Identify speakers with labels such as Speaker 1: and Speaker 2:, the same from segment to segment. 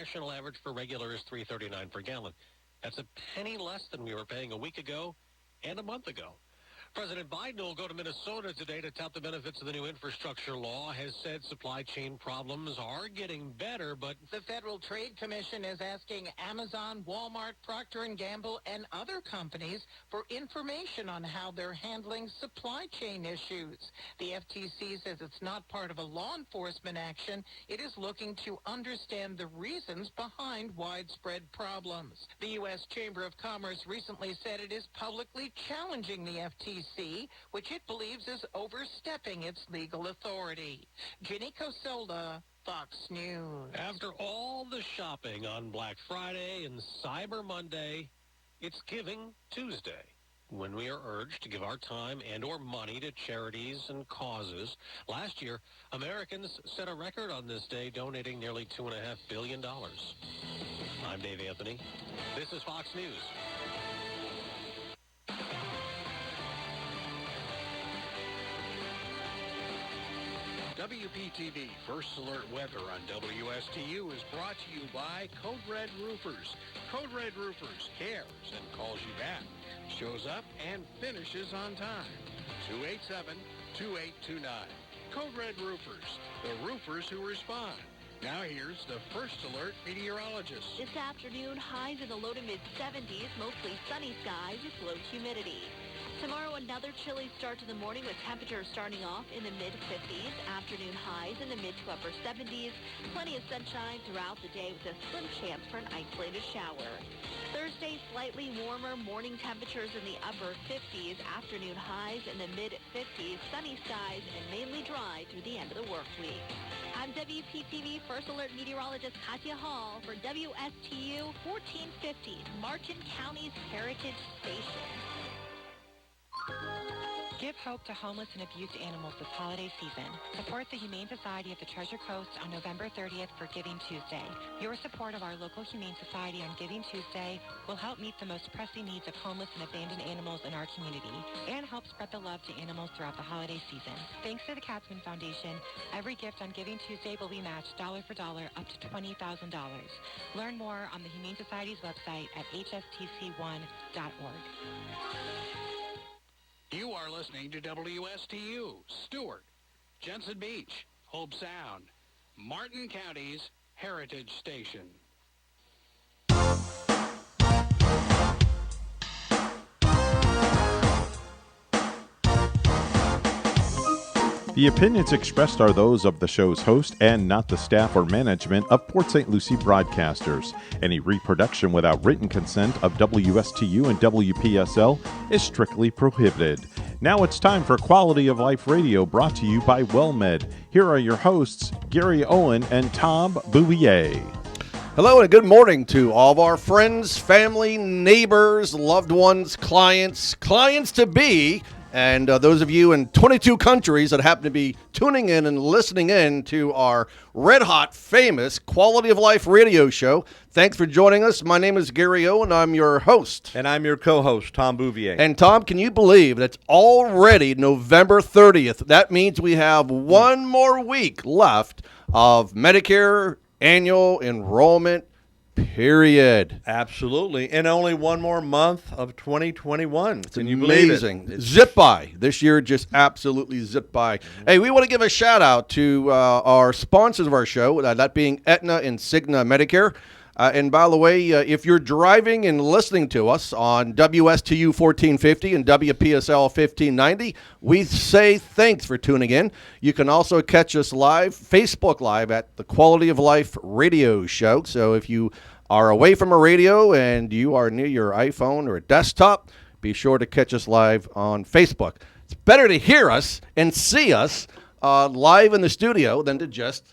Speaker 1: national average for regular is $3.39 per gallon. That's a penny less than we were paying a week ago and a month ago. President Biden will go to Minnesota today to tout the benefits of the new infrastructure law, has said supply chain problems are getting better, but
Speaker 2: the Federal Trade Commission is asking Amazon, Walmart, Procter & Gamble, and other companies for information on how they're handling supply chain issues. The FTC says it's not part of a law enforcement action. It is looking to understand the reasons behind widespread problems. The U.S. Chamber of Commerce recently said it is publicly challenging the FTC, which it believes is overstepping its legal authority. Ginny Cosola, Fox News.
Speaker 1: After all the shopping on Black Friday and Cyber Monday, it's Giving Tuesday, when we are urged to give our time and or money to charities and causes. Last year, Americans set a record on this day, donating nearly $2.5 billion. I'm Dave Anthony. This is Fox News.
Speaker 3: WPTV First Alert Weather on WSTU is brought to you by Code Red Roofers. Code Red Roofers cares and calls you back. Shows up and finishes on time. 287-2829. Code Red Roofers, the roofers who respond. Now here's the First Alert meteorologist.
Speaker 4: This afternoon, highs in the low to mid-70s, mostly sunny skies with low humidity. Tomorrow, another chilly start to the morning with temperatures starting off in the mid-50s. Afternoon highs in the mid to upper 70s. Plenty of sunshine throughout the day with a slim chance for an isolated shower. Thursday, slightly warmer morning temperatures in the upper 50s. Afternoon highs in the mid-50s. Sunny skies and mainly dry through the end of the work week. I'm WPTV First Alert meteorologist Katya Hall for WSTU 1450, Martin County's Heritage Station.
Speaker 5: Give hope to homeless and abused animals this holiday season. Support the Humane Society of the Treasure Coast on November 30th for Giving Tuesday. Your support of our local Humane Society on Giving Tuesday will help meet the most pressing needs of homeless and abandoned animals in our community and help spread the love to animals throughout the holiday season. Thanks to the Katzman Foundation, every gift on Giving Tuesday will be matched dollar for dollar up to $20,000. Learn more on the Humane Society's website at hstc1.org.
Speaker 3: You are listening to WSTU, Stewart, Jensen Beach, Hope Sound, Martin County's Heritage Station.
Speaker 6: The opinions expressed are those of the show's host and not the staff or management of Port St. Lucie Broadcasters. Any reproduction without written consent of WSTU and WPSL is strictly prohibited. Now it's time for Quality of Life Radio, brought to you by WellMed. Here are your hosts, Gary Owen and Tom Bouvier.
Speaker 7: Hello and good morning to all of our friends, family, neighbors, loved ones, clients-to-be, and those of you in 22 countries that happen to be tuning in and listening in to our red-hot, famous Quality of Life radio show. Thanks for joining us. My name is Gary O, and I'm your host.
Speaker 8: And I'm your co-host, Tom Bouvier.
Speaker 7: And Tom, can you believe that's already November 30th? That means we have one more week left of Medicare annual enrollment period.
Speaker 8: Absolutely. And only one more month of 2021.
Speaker 7: Can you amazing. Believe it? Zip by. This year just absolutely zipped by. Hey, we want to give a shout out to our sponsors of our show, that being Aetna and Cigna Medicare. And by the way, if you're driving and listening to us on WSTU 1450 and WPSL 1590, we say thanks for tuning in. You can also catch us live, Facebook Live, at the Quality of Life Radio Show. So if you are away from a radio and you are near your iPhone or a desktop, be sure to catch us live on Facebook. It's better to hear us and see us live in the studio than to just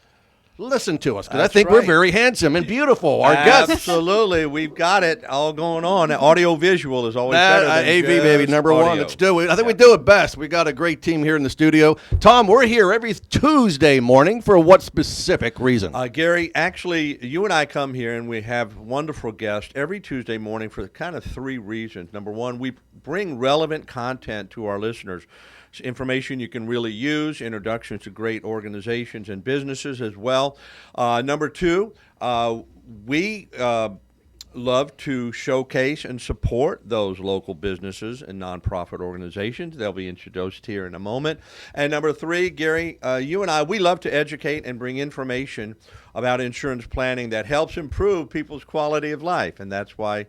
Speaker 7: listen to us, because I think we're very handsome and beautiful. Our guests.
Speaker 8: Absolutely. We've got it all going on. Audio visual is always better than
Speaker 7: AV, baby, number
Speaker 8: audio.
Speaker 7: one. Let's do it. I think we do it best. We got a great team here in the studio. Tom, we're here every Tuesday morning for what specific reason?
Speaker 8: Gary, actually, you and I come here and we have wonderful guests every Tuesday morning for kind of three reasons. Number one, we bring relevant content to our listeners. Information you can really use, introductions to great organizations and businesses as well. Number two, we love to showcase and support those local businesses and nonprofit organizations. They'll be introduced here in a moment. And number 3, Gary, you and I, we love to educate and bring information about insurance planning that helps improve people's quality of life. And that's why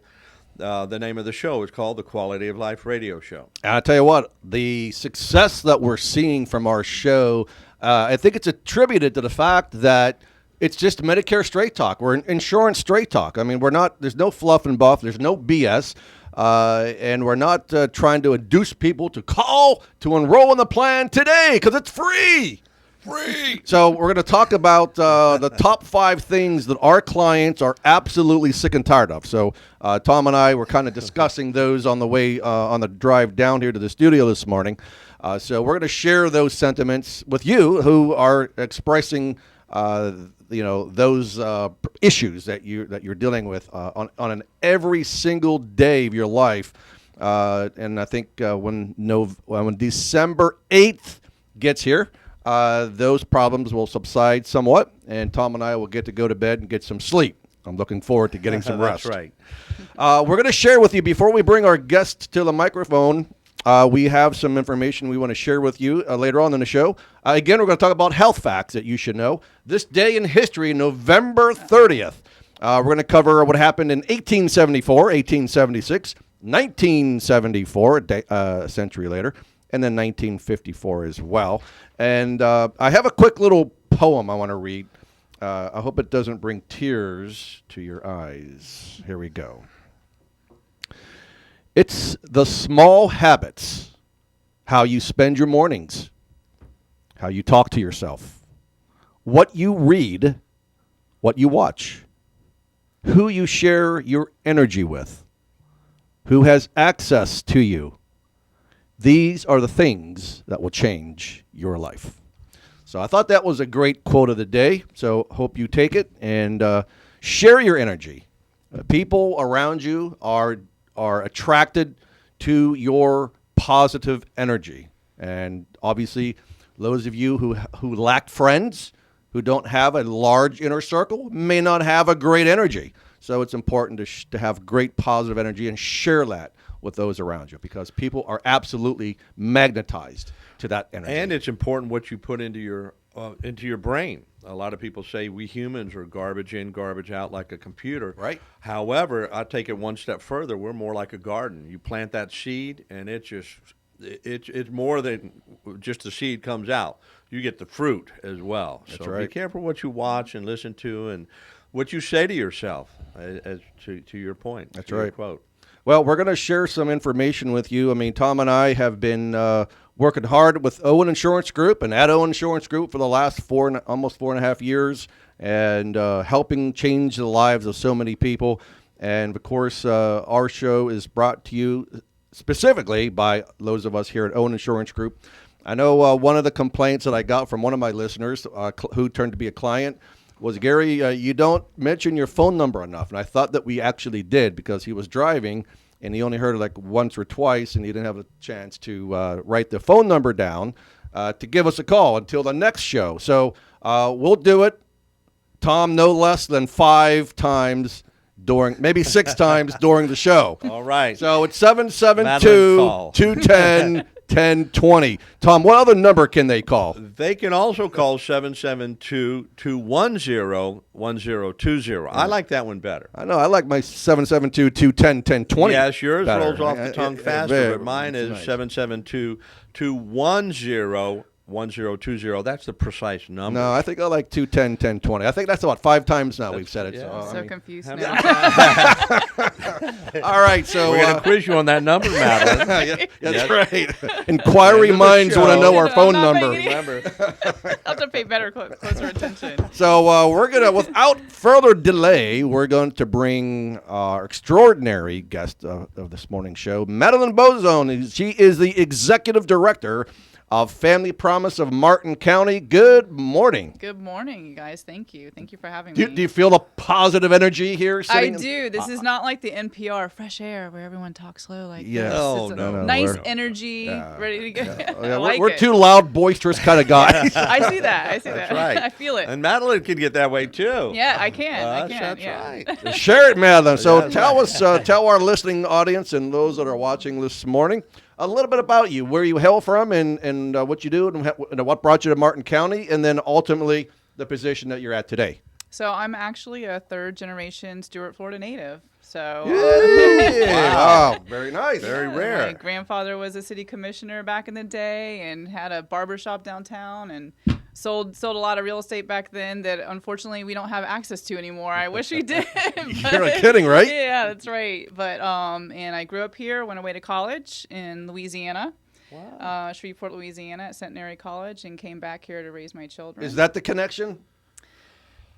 Speaker 8: the name of the show is called the Quality of Life Radio Show.
Speaker 7: And I tell you what, the success that we're seeing from our show, I think it's attributed to the fact that it's just Medicare straight talk. We're insurance straight talk. I mean, there's no fluff and buff. There's no BS. And we're not trying to induce people to call to enroll in the plan today because it's free. Free. So we're going to talk about the top 5 things that our clients are absolutely sick and tired of. So Tom and I were kind of discussing those on the way on the drive down here to the studio this morning. So we're going to share those sentiments with you who are expressing those issues that you're dealing with on an every single day of your life. And I think when December 8th gets here, those problems will subside somewhat, and Tom and I will get to go to bed and get some sleep. I'm looking forward to getting some rest.
Speaker 8: That's right.
Speaker 7: We're going to share with you, before we bring our guest to the microphone, we have some information we want to share with you later on in the show. Again, we're going to talk about health facts that you should know. This day in history, November 30th. We're going to cover what happened in 1874, 1876, 1974, a century later, and then 1954 as well. And I have a quick little poem I want to read. I hope it doesn't bring tears to your eyes. Here we go. It's the small habits, how you spend your mornings, how you talk to yourself, what you read, what you watch, who you share your energy with, who has access to you. These are the things that will change your life. So I thought that was a great quote of the day. So hope you take it and share your energy. People around you are attracted to your positive energy. And obviously, those of you who lack friends, who don't have a large inner circle, may not have a great energy. So it's important to have great positive energy and share that with those around you, because people are absolutely magnetized to that energy.
Speaker 8: And it's important what you put into your brain. A lot of people say we humans are garbage in, garbage out like a computer.
Speaker 7: Right.
Speaker 8: However, I take it one step further. We're more like a garden. You plant that seed, and it's more than just the seed comes out. You get the fruit as well.
Speaker 7: That's
Speaker 8: so
Speaker 7: right.
Speaker 8: Be careful what you watch and listen to, and what you say to yourself. As to your point.
Speaker 7: That's
Speaker 8: to your
Speaker 7: right.
Speaker 8: Quote.
Speaker 7: Well, we're going to share some information with you. I mean, Tom and I have been working hard with Owen Insurance Group and at Owen Insurance Group for the last almost 4.5 years, and helping change the lives of so many people. And, of course, our show is brought to you specifically by those of us here at Owen Insurance Group. I know one of the complaints that I got from one of my listeners who turned to be a client was, Gary, you don't mention your phone number enough. And I thought that we actually did, because he was driving and he only heard it like once or twice, and he didn't have a chance to write the phone number down to give us a call until the next show. So we'll do it, Tom, no less than 5 times maybe 6 times during the show.
Speaker 8: All right.
Speaker 7: So it's 772-210-1020. Tom, what other number can they call?
Speaker 8: They can also call 772-210-1020. I like that one better.
Speaker 7: I know. I like my 772-210-1020.
Speaker 8: Yes, yours
Speaker 7: better.
Speaker 8: rolls off the tongue faster, but mine is
Speaker 7: nice.
Speaker 8: 772-210-1020. That's the precise number.
Speaker 7: No, I think I like 210-1020. I think that's about 5 times now we've said it.
Speaker 8: Yeah.
Speaker 7: So,
Speaker 9: So confused now.
Speaker 7: all right, so
Speaker 8: we're going to quiz you on that number, Madeline.
Speaker 7: yeah, that's
Speaker 8: Yes.
Speaker 7: right. Inquiry
Speaker 8: End of the
Speaker 7: minds want to
Speaker 8: show.
Speaker 7: know our
Speaker 9: I'm
Speaker 7: phone
Speaker 9: not
Speaker 7: number.
Speaker 9: making
Speaker 8: Remember.
Speaker 9: I'll have to pay closer attention.
Speaker 7: So we're going to, without further delay, we're going to bring our extraordinary guest of this morning's show, Madeleine Bozone. She is the executive director of Family Promise of Martin County. Good morning.
Speaker 9: Good morning, you guys. Thank you. Thank you for having
Speaker 7: Do
Speaker 9: me.
Speaker 7: you feel the positive energy here?
Speaker 9: I do. This is not like the NPR fresh air where everyone talks slow like
Speaker 7: Yes.
Speaker 9: this.
Speaker 8: Oh,
Speaker 9: It's a
Speaker 8: no.
Speaker 9: nice energy, ready to go. I like
Speaker 7: we're
Speaker 9: it.
Speaker 7: two loud, boisterous kind of guys.
Speaker 9: I see that.
Speaker 8: That's right.
Speaker 9: I feel it.
Speaker 8: And Madeleine can get that way too.
Speaker 9: Yeah, I can.
Speaker 8: That's
Speaker 9: yeah.
Speaker 8: right.
Speaker 7: Share it, Madeline. So
Speaker 8: That's
Speaker 7: tell
Speaker 8: right.
Speaker 7: us, tell our listening audience and those that are watching this morning a little bit about you, where you hail from, and what you do, and what brought you to Martin County, and then ultimately the position that you're at today.
Speaker 9: So I'm actually a third-generation Stuart, Florida native. So
Speaker 7: Wow, very nice.
Speaker 8: Very
Speaker 9: my
Speaker 8: rare.
Speaker 9: grandfather was a city commissioner back in the day and had a barber shop downtown and sold a lot of real estate back then that unfortunately we don't have access to anymore. I wish we did.
Speaker 7: You're not kidding, right?
Speaker 9: Yeah, that's right. But and I grew up here, went away to college in Louisiana. Wow. Shreveport, Louisiana at Centenary College, and came back here to raise my children.
Speaker 7: Is that the connection?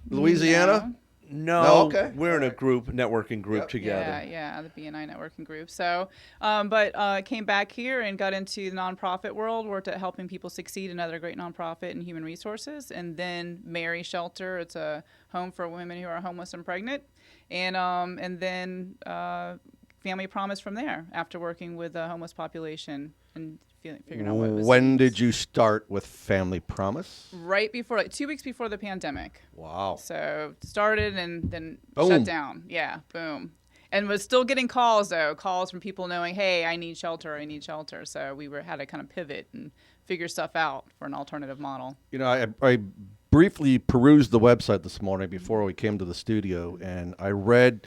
Speaker 7: Louisiana?
Speaker 8: No,
Speaker 7: No, okay.
Speaker 8: We're in a group, networking group
Speaker 7: Yep.
Speaker 8: together.
Speaker 9: Yeah, the BNI networking group. So, but came back here and got into the nonprofit world, worked at Helping People Succeed, another great nonprofit in human resources, and then Mary Shelter. It's a home for women who are homeless and pregnant, and then Family Promise from there after working with the homeless population and figuring out what was
Speaker 7: When
Speaker 9: needs.
Speaker 7: did you start with Family Promise?
Speaker 9: Right before, like 2 weeks before the pandemic.
Speaker 7: Wow.
Speaker 9: So started and then
Speaker 7: Boom.
Speaker 9: shut down. Yeah, boom. And was still getting calls though, calls from people knowing, hey, I need shelter. So we had to kind of pivot and figure stuff out for an alternative model.
Speaker 7: You know, I briefly perused the website this morning before we came to the studio, and I read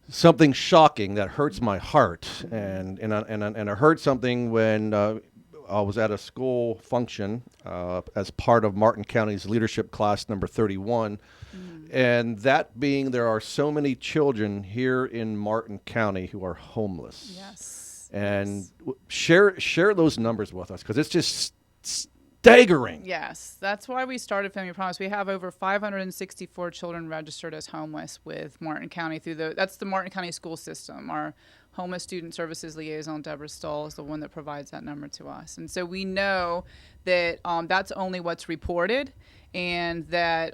Speaker 7: something shocking that hurts my heart, and I heard something when I was at a school function as part of Martin County's leadership class number 31, and that being there are so many children here in Martin County who are homeless.
Speaker 9: Yes.
Speaker 7: And share those numbers with us, because it's just staggering.
Speaker 9: Yes, that's why we started Family Promise. We have over 564 children registered as homeless with Martin County that's the Martin County school system. Our homeless student services liaison, Deborah Stoll, is the one that provides that number to us. And so we know that that's only what's reported, and that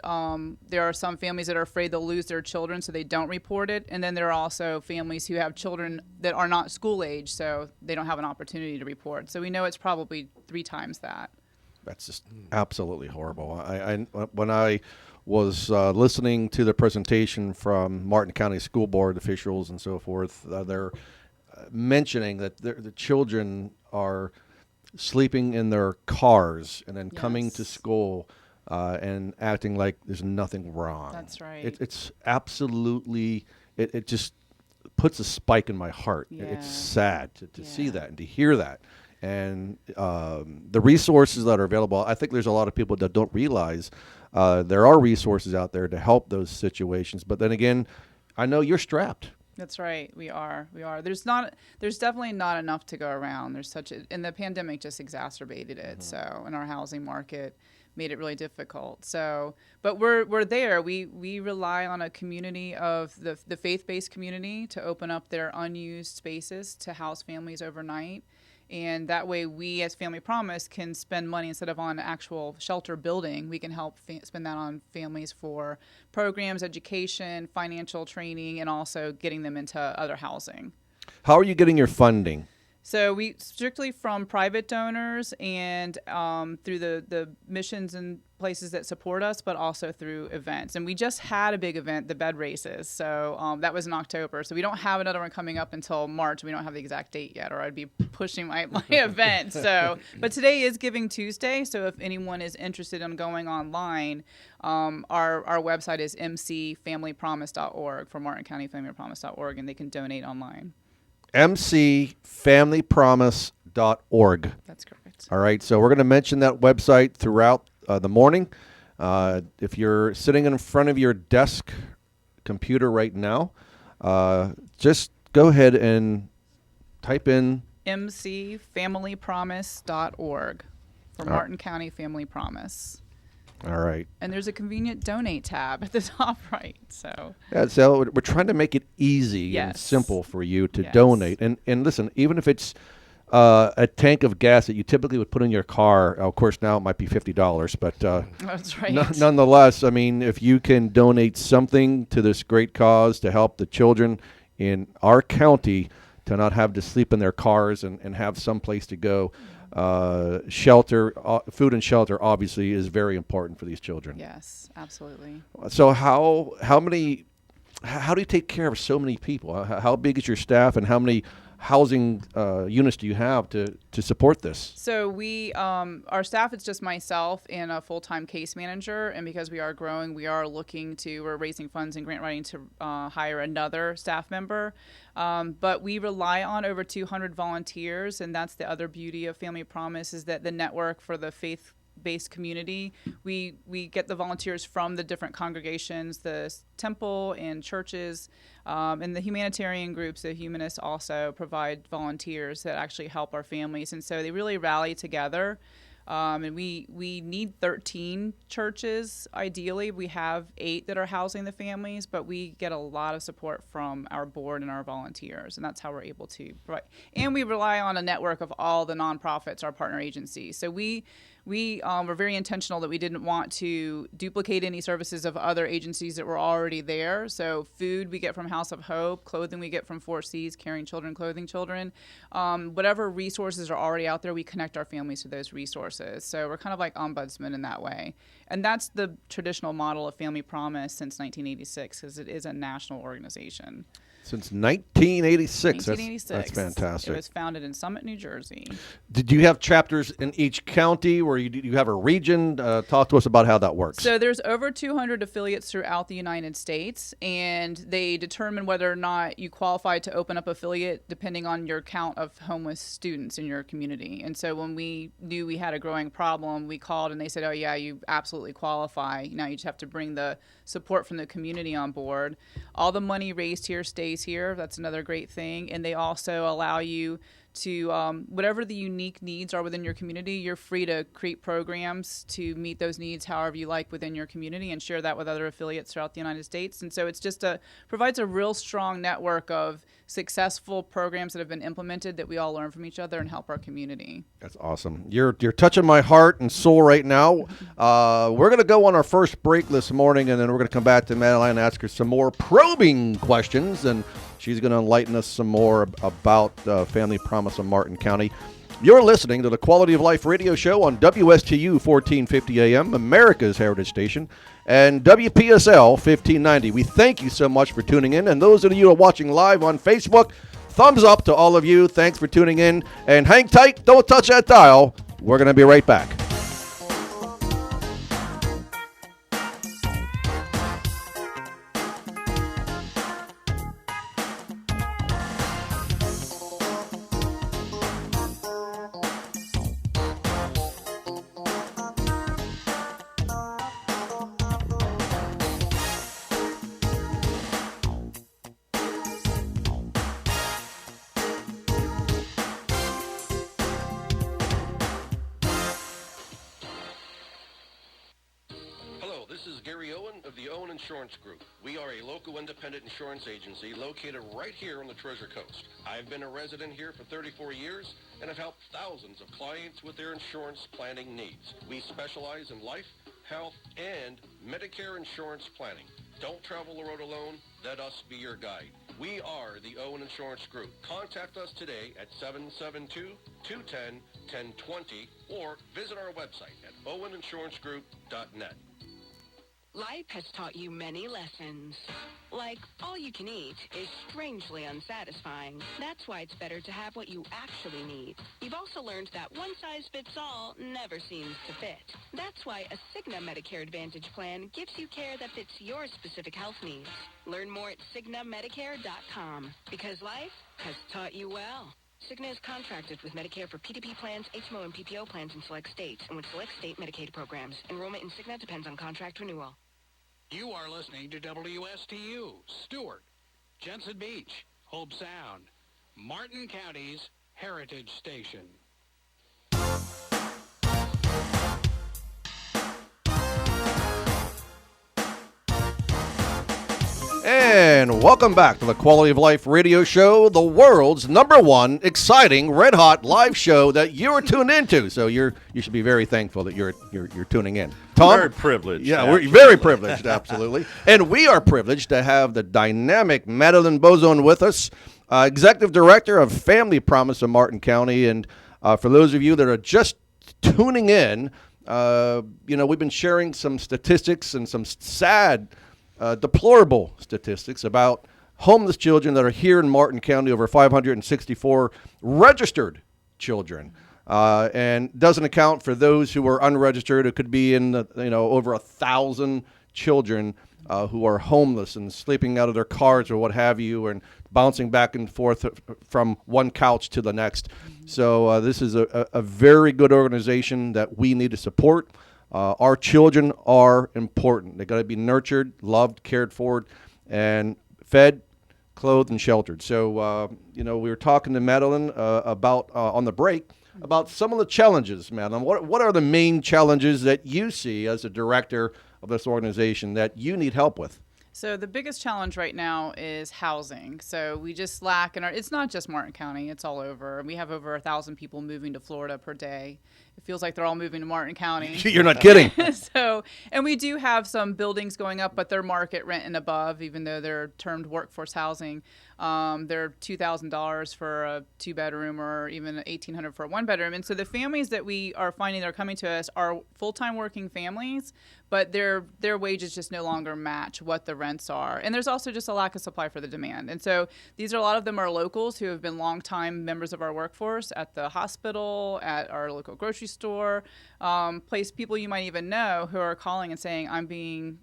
Speaker 9: there are some families that are afraid they'll lose their children, so they don't report it. And then there are also families who have children that are not school age, so they don't have an opportunity to report. So we know it's probably 3 times that.
Speaker 7: That's just absolutely horrible. When I was listening to the presentation from Martin County School Board officials and so forth, they're mentioning that the children are sleeping in their cars and then coming to school and acting like there's nothing wrong.
Speaker 9: That's right.
Speaker 7: It's absolutely, it just puts a spike in my heart.
Speaker 9: Yeah.
Speaker 7: It's sad to see that and to hear that. And the resources that are available, I think there's a lot of people that don't realize there are resources out there to help those situations. But then again, I know you're strapped.
Speaker 9: That's right. We are. There's definitely not enough to go around. And the pandemic just exacerbated it. So, in our housing market, made it really difficult. So, but we're there. We rely on a community of the faith-based community to open up their unused spaces to house families overnight. And that way we, as Family Promise, can spend money instead of on actual shelter building. We can help spend that on families for programs, education, financial training, and also getting them into other housing.
Speaker 7: How are you getting your funding?
Speaker 9: So we strictly from private donors and through the missions and places that support us, but also through events. And we just had a big event, the bed races. So that was in October. So we don't have another one coming up until March. We don't have the exact date yet, or I'd be pushing my event. So, but today is Giving Tuesday. So if anyone is interested in going online, our website is mcfamilypromise.org for Martin County FamilyPromise.org, and they can donate online.
Speaker 7: mcfamilypromise.org.
Speaker 9: That's correct.
Speaker 7: All right, so we're going to mention that website throughout the morning. If you're sitting in front of your desk computer right now, just go ahead and type in
Speaker 9: mcfamilypromise.org for Martin County Family Promise.
Speaker 7: All right.
Speaker 9: And there's a convenient donate tab at the top right. So
Speaker 7: Yeah, so we're trying to make it easy and
Speaker 9: Yes.
Speaker 7: simple for you to
Speaker 9: Yes.
Speaker 7: donate. And listen, even if it's a tank of gas that you typically would put in your car. Of course, now it might be $50, but
Speaker 9: That's right.
Speaker 7: Nonetheless, I mean, if you can donate something to this great cause to help the children in our county to not have to sleep in their cars and have some place to go, shelter, food and shelter obviously is very important for these children.
Speaker 9: Yes, absolutely.
Speaker 7: So how do you take care of so many people? How big is your staff, and how many housing units do you have to support this?
Speaker 9: So we, our staff, it's just myself and a full-time case manager. And because we are growing, we're raising funds and grant writing to hire another staff member. But we rely on over 200 volunteers. And that's the other beauty of Family Promise, is that the network for the faith-based community, we get the volunteers from the different congregations, the temple and churches, and the humanitarian groups. The humanists also provide volunteers that actually help our families, and so they really rally together. And we need 13 churches. Ideally, we have 8 that are housing the families, but we get a lot of support from our board and our volunteers, and that's how we're able to provide. And we rely on a network of all the nonprofits, our partner agencies. So we were very intentional that we didn't want to duplicate any services of other agencies that were already there. So food we get from House of Hope, clothing we get from 4Cs, Caring Children, Clothing Children. Whatever resources are already out there, we connect our families to those resources. So we're kind of like ombudsman in that way. And that's the traditional model of Family Promise since 1986, because it is a national organization.
Speaker 7: Since 1986.
Speaker 9: 1986.
Speaker 7: That's fantastic.
Speaker 9: It was founded in Summit, New Jersey.
Speaker 7: Did you have chapters in each county, or you have a region? Talk to us about how that works.
Speaker 9: So there's over 200 affiliates throughout the United States, and they determine whether or not you qualify to open up affiliate depending on your count of homeless students in your community. And so when we knew we had a growing problem, we called and they said, oh yeah, you absolutely qualify. Now you just have to bring the support from the community on board. All the money raised here stays here. That's another great thing. And they also allow you to, whatever the unique needs are within your community, you're free to create programs to meet those needs however you like within your community and share that with other affiliates throughout the United States. And so it's just provides a real strong network of successful programs that have been implemented that we all learn from each other and help our community.
Speaker 7: That's awesome. You're touching my heart and soul right now. We're going to go on our first break this morning, and then we're going to come back to Madeleine and ask her some more probing questions, and she's going to enlighten us some more about Family Promise of Martin County. You're listening to the Quality of Life radio show on WSTU 1450 AM, America's Heritage Station, and WPSL 1590. We thank you so much for tuning in, and those of you who are watching live on Facebook, thumbs up to all of you. Thanks for tuning in, and hang tight. Don't touch that dial. We're going to be right back.
Speaker 1: Insurance Group. We are a local independent insurance agency located right here on the Treasure Coast. I've been a resident here for 34 years and have helped thousands of clients with their insurance planning needs. We specialize in life, health, and Medicare insurance planning. Don't travel the road alone. Let us be your guide. We are the Owen Insurance Group. Contact us today at 772-210-1020 or visit our website at oweninsurancegroup.net.
Speaker 10: Life has taught you many lessons. Like, all you can eat is strangely unsatisfying. That's why it's better to have what you actually need. You've also learned that one size fits all never seems to fit. That's why a Cigna Medicare Advantage plan gives you care that fits your specific health needs. Learn more at CignaMedicare.com, because life has taught you well. Cigna is contracted with Medicare for PDP plans, HMO, and PPO plans in select states and with select state Medicaid programs. Enrollment in Cigna depends on contract renewal.
Speaker 3: You are listening to WSTU, Stewart, Jensen Beach, Hope Sound, Martin County's Heritage Station.
Speaker 7: And welcome back to the Quality of Life radio show, the world's #1 exciting, red-hot live show that you're tuned into. So you should be very thankful that you're tuning in. Tom?
Speaker 8: Very privileged.
Speaker 7: Yeah,
Speaker 8: absolutely.
Speaker 7: we're very privileged, absolutely. And we are privileged to have the dynamic Madeleine Bozone with us, Executive Director of Family Promise of Martin County. And for those of you that are just tuning in, we've been sharing some statistics and some sad, deplorable statistics about homeless children that are here in Martin County, over 564 registered children. And doesn't account for those who are unregistered. It could be in over 1,000 children who are homeless and sleeping out of their cars or what have you, and bouncing back and forth from one couch to the next. So this is a very good organization that we need to support. Our children are important. They got to be nurtured, loved, cared for, and fed, clothed, and sheltered. So we were talking to Madeleine about on the break about some of the challenges. Madeleine, what are the main challenges that you see as a director of this organization that you need help with?
Speaker 9: So the biggest challenge right now is housing. So we just lack it's not just Martin County, it's all over. We have over 1,000 people moving to Florida per day. It feels like they're all moving to Martin County.
Speaker 7: You're not kidding.
Speaker 9: And we do have some buildings going up, but they're market rent and above, even though they're termed workforce housing. They're $2,000 for a 2-bedroom or even $1,800 for a 1-bedroom. And so the families that we are finding that are coming to us are full-time working families, but their wages just no longer match what the rents are. And there's also just a lack of supply for the demand. And so a lot of them are locals who have been longtime members of our workforce at the hospital, at our local grocery store, people you might even know who are calling and saying, I'm being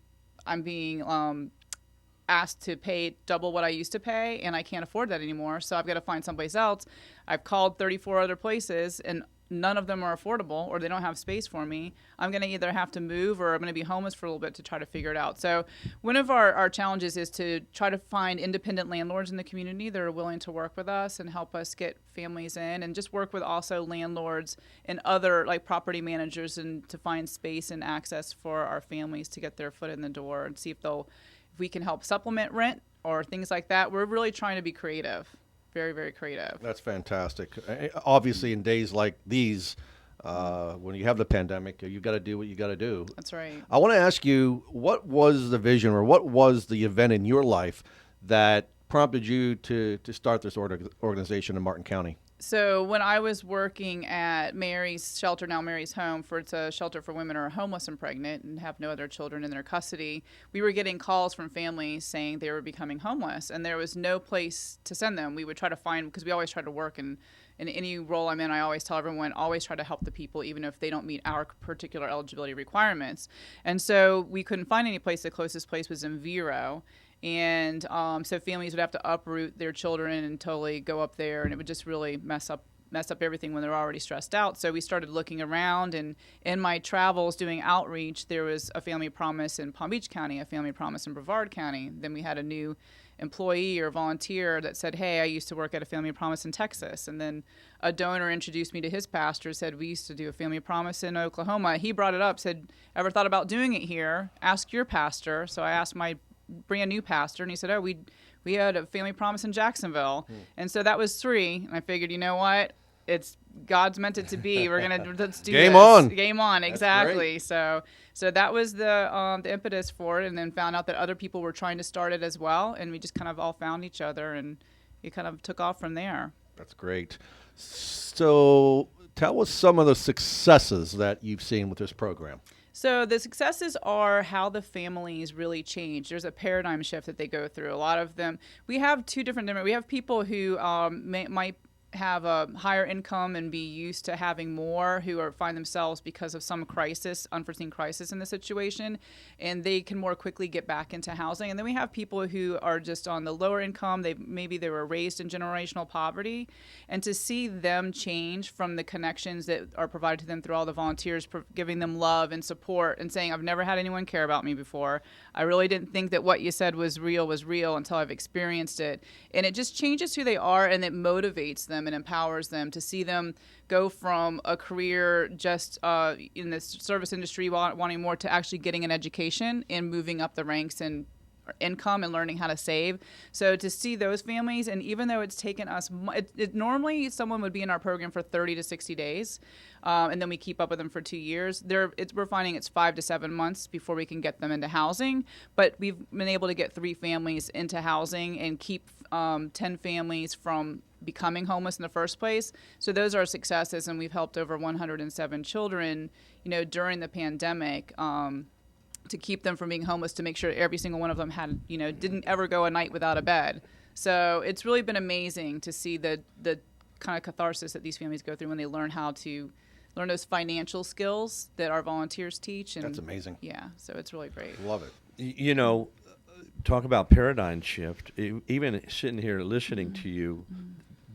Speaker 9: asked to pay double what I used to pay, and I can't afford that anymore, so I've got to find someplace else. I've called 34 other places, and none of them are affordable, or they don't have space for me. I'm going to either have to move, or I'm going to be homeless for a little bit to try to figure it out. So one of our challenges is to try to find independent landlords in the community that are willing to work with us and help us get families in, and just work with also landlords and other property managers, and to find space and access for our families to get their foot in the door and see if we can help supplement rent or things like that. We're really trying to be creative, very, very creative.
Speaker 7: That's fantastic. Obviously, in days like these, when you have the pandemic, you've got to do what you got to do.
Speaker 9: That's right.
Speaker 7: I want to ask you, what was the vision, or what was the event in your life that prompted you to start this organization in Martin County?
Speaker 9: So when I was working at Mary's Shelter, now Mary's Home, it's a shelter for women who are homeless and pregnant and have no other children in their custody, we were getting calls from families saying they were becoming homeless, and there was no place to send them. We would try to find, because we always try to work, and in any role I'm in, I always tell everyone, always try to help the people, even if they don't meet our particular eligibility requirements. And so we couldn't find any place. The closest place was in Vero. And so families would have to uproot their children and totally go up there, and it would just really mess up everything when they're already stressed out. So we started looking around, and in my travels doing outreach, there was a Family Promise in Palm Beach County, a Family Promise in Brevard County. Then we had a new employee or volunteer that said, hey, I used to work at a Family Promise in Texas. And then a donor introduced me to his pastor, said, we used to do a Family Promise in Oklahoma. He brought it up, said, ever thought about doing it here? Ask your pastor. So I asked my brand new pastor, and he said, we had a Family Promise in Jacksonville. And so that was 3, and I figured, you know what, it's God's meant it to be. Let's do
Speaker 7: Game
Speaker 9: this.
Speaker 7: on.
Speaker 9: Game on, exactly. So that was the impetus for it, and then found out that other people were trying to start it as well, and we just kind of all found each other, and it kind of took off from there.
Speaker 7: That's great. So tell us some of the successes that you've seen with this program.
Speaker 9: So the successes are how the families really change. There's a paradigm shift that they go through. A lot of them, we have two different. We have people who might have a higher income and be used to having more, who find themselves because of some unforeseen crisis in the situation, and they can more quickly get back into housing. And then we have people who are just on the lower income. Maybe they were raised in generational poverty, and to see them change from the connections that are provided to them through all the volunteers, giving them love and support and saying, I've never had anyone care about me before. I really didn't think that what you said was real until I've experienced it. And it just changes who they are, and it motivates them and empowers them to see them go from a career just in the service industry wanting more to actually getting an education and moving up the ranks and income and learning how to save. So to see those families, and even though it's taken us, normally someone would be in our program for 30 to 60 days, and then we keep up with them for 2 years. We're finding it's 5 to 7 months before we can get them into housing, but we've been able to get 3 families into housing and keep 10 families from becoming homeless in the first place. So those are successes, and we've helped over 107 children, during the pandemic, to keep them from being homeless, to make sure every single one of them had, didn't ever go a night without a bed. So it's really been amazing to see the kind of catharsis that these families go through when they learn how to learn those financial skills that our volunteers teach. And
Speaker 7: that's amazing.
Speaker 9: Yeah, so it's really great.
Speaker 7: Love it.
Speaker 8: Talk about paradigm shift. Even sitting here listening to you,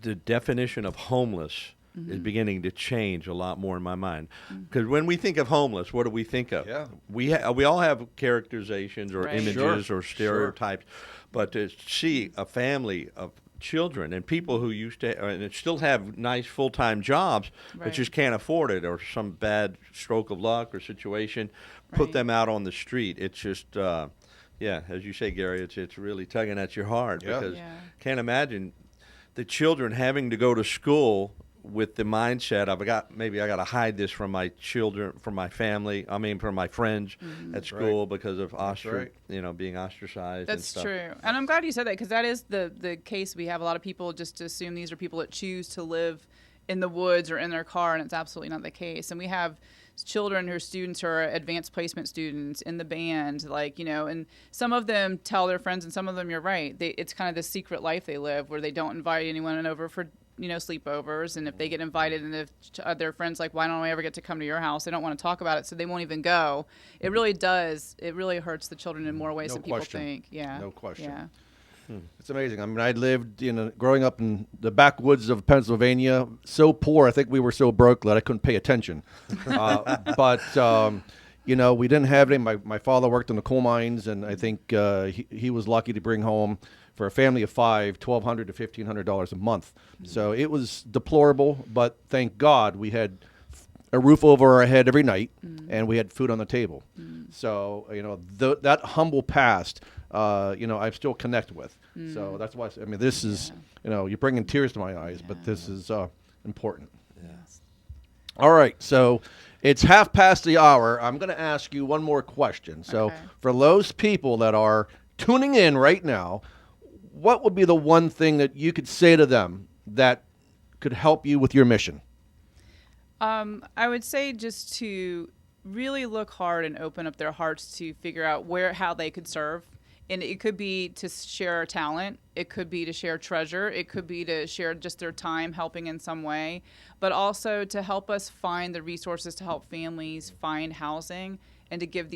Speaker 8: the definition of homeless is beginning to change a lot more in my mind. Because when we think of homeless, what do we think of?
Speaker 7: Yeah.
Speaker 8: We all have characterizations or images or stereotypes, but to see a family of children and people who used to and still have nice full-time jobs but just can't afford it, or some bad stroke of luck or situation put them out on the street. It's just as you say, Gary, it's really tugging at your heart because can't imagine the children having to go to school with the mindset of I got to hide this from my children, from my family. I mean, from my friends at school because of being ostracized.
Speaker 9: That's
Speaker 8: and stuff.
Speaker 9: true, and I'm glad you said that, because that is the case. We have a lot of people just assume these are people that choose to live in the woods or in their car, and it's absolutely not the case. And we have children who are students who are advanced placement students in the band, and some of them tell their friends, and some of them, you're right, it's kind of the secret life they live where they don't invite anyone over for sleepovers, and if they get invited, and if their friends why don't I ever get to come to your house, they don't want to talk about it, so they won't even go. It really hurts the children in more ways than people think.
Speaker 7: No question.
Speaker 9: Yeah.
Speaker 7: It's amazing. I mean, I lived growing up in the backwoods of Pennsylvania, so poor, I think we were so broke that I couldn't pay attention. But we didn't have any. My father worked in the coal mines, and I think he was lucky to bring home, for a family of 5, $1,200 to $1,500 a month. So it was deplorable, but thank God we had a roof over our head every night, and we had food on the table. So that humble past, I still connect with. So that's why this is you're bringing tears to my eyes, but this is important.
Speaker 8: Yes.
Speaker 7: All right, so it's 1:30. I'm going to ask you one more question. So for those people that are tuning in right now, what would be the one thing that you could say to them that could help you with your mission?
Speaker 9: I would say just to really look hard and open up their hearts to figure out how they could serve. And it could be to share talent. It could be to share treasure. It could be to share just their time helping in some way, but also to help us find the resources to help families find housing and to give